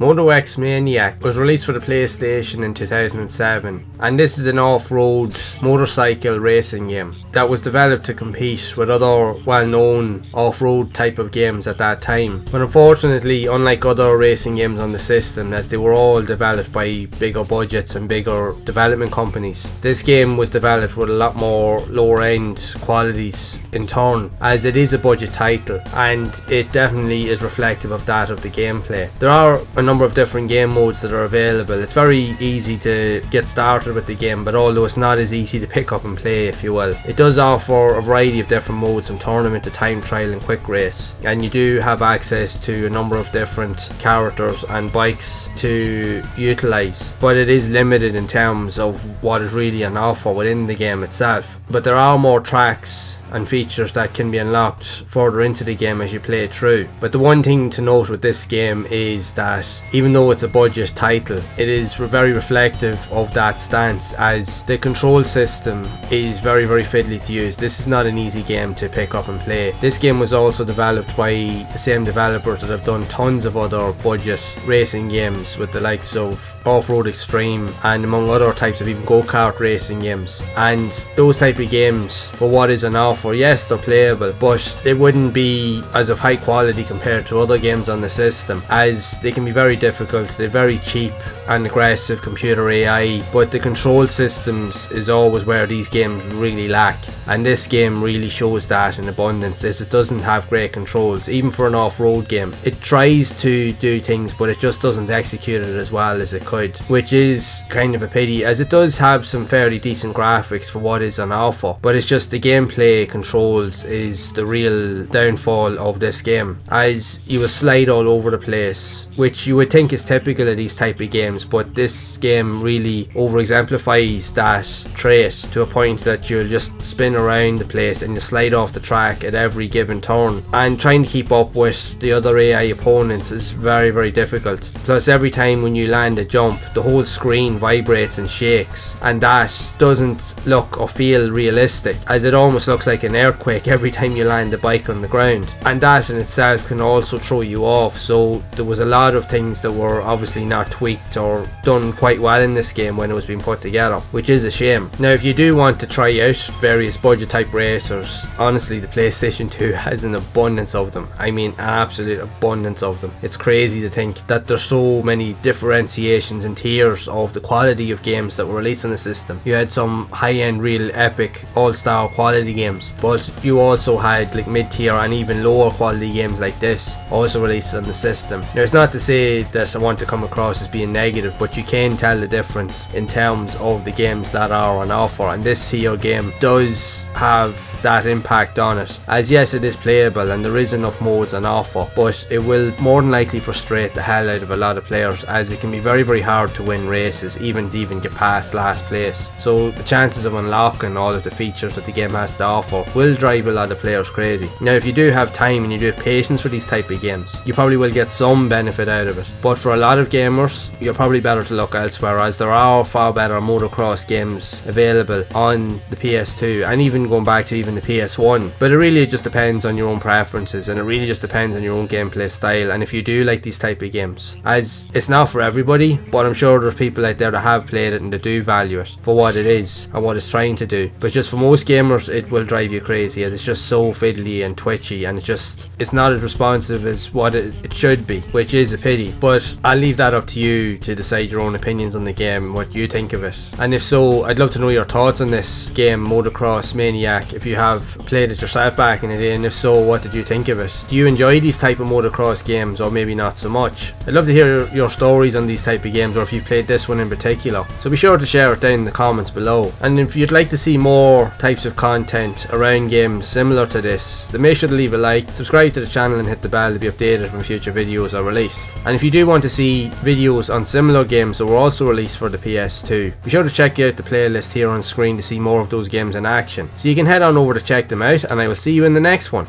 Moto Maniac was released for the PlayStation in 2007, and this is an off-road motorcycle racing game that was developed to compete with other well-known off-road type of games at that time. But unfortunately, unlike other racing games on the system, as they were all developed by bigger budgets and bigger development companies, this game was developed with a lot more lower end qualities in turn, as it is a budget title and it definitely is reflective of that of the gameplay. There are a number of different game modes that are available. It's very easy to get started with the game, but although it's not as easy to pick up and play, if you will, it does offer a variety of different modes from tournament to time trial and quick race, and you do have access to a number of different characters and bikes to utilize, but it is limited in terms of what is really on offer within the game itself. But there are more tracks and features that can be unlocked further into the game as you play it through. But the one thing to note with this game is that even though it's a budget title, it is very reflective of that stance, as the control system is very fiddly to use. This is not an easy game to pick up and play. This game was also developed by the same developers that have done tons of other budget racing games with the likes of Off-Road Extreme and among other types of even go-kart racing games. And those type of games, for what is an offer, yes, they're playable, but they wouldn't be as of high quality compared to other games on the system, as they can be very difficult. They're very cheap and aggressive computer AI, but the control systems is always where these games really lack, and this game really shows that in abundance, as it doesn't have great controls. Even for an off-road game, it tries to do things, but it just doesn't execute it as well as it could, which is kind of a pity, as it does have some fairly decent graphics for what is on offer, but it's just the gameplay controls is the real downfall of this game, as you will slide all over the place, which you would think is typical of these type of games, but this game really over exemplifies that trait to a point that you'll just spin around the place and you slide off the track at every given turn, and trying to keep up with the other AI opponents is very difficult. Plus, every time when you land a jump, the whole screen vibrates and shakes, and that doesn't look or feel realistic, as it almost looks like an earthquake every time you land the bike on the ground, and that in itself can also throw you off. So there was a lot of things that were obviously not tweaked or done quite well in this game when it was being put together, which is a shame. Now, if you do want to try out various budget type racers, honestly the PlayStation 2 has an abundance of them. I mean, an absolute abundance of them. It's crazy to think that there's so many differentiations and tiers of the quality of games that were released on the system. You had some high-end, real epic all-star quality games, but you also had like mid-tier and even lower quality games like this also released on the system. Now, it's not to say that I want to come across as being negative, but you can tell the difference in terms of the games that are on offer, and this here game does have that impact on it, as yes, it is playable and there is enough modes on offer, but it will more than likely frustrate the hell out of a lot of players, as it can be very hard to win races, even to get past last place. So the chances of unlocking all of the features that the game has to offer will drive a lot of players crazy. Now, if you do have time and you do have patience for these type of games, you probably will get some benefit out of it, but for a lot of gamers, you're probably better to look elsewhere, as there are far better motocross games available on the PS2 and even going back to even the PS1. But it really just depends on your own preferences, and it really just depends on your own gameplay style, and if you do like these type of games, as it's not for everybody, but I'm sure there's people out there that have played it and that do value it for what it is and what it's trying to do. But just for most gamers, it will drive you crazy, as it's just so fiddly and twitchy, and it's not as responsive as what it should be, which is a pity. But I'll leave that up to you to decide your own opinions on the game, what you think of it. And if so, I'd love to know your thoughts on this game, Motocross Maniac, if you have played it yourself back in the day, and if so, what did you think of it? Do you enjoy these type of motocross games, or maybe not so much? I'd love to hear your stories on these type of games, or if you've played this one in particular, so be sure to share it down in the comments below. And if you'd like to see more types of content around games similar to this, then make sure to leave a like, subscribe to the channel and hit the bell to be updated when future videos are released. And if you do want to see videos on similar games that were also released for the PS2, be sure to check out the playlist here on screen to see more of those games in action. So you can head on over to check them out, and I will see you in the next one.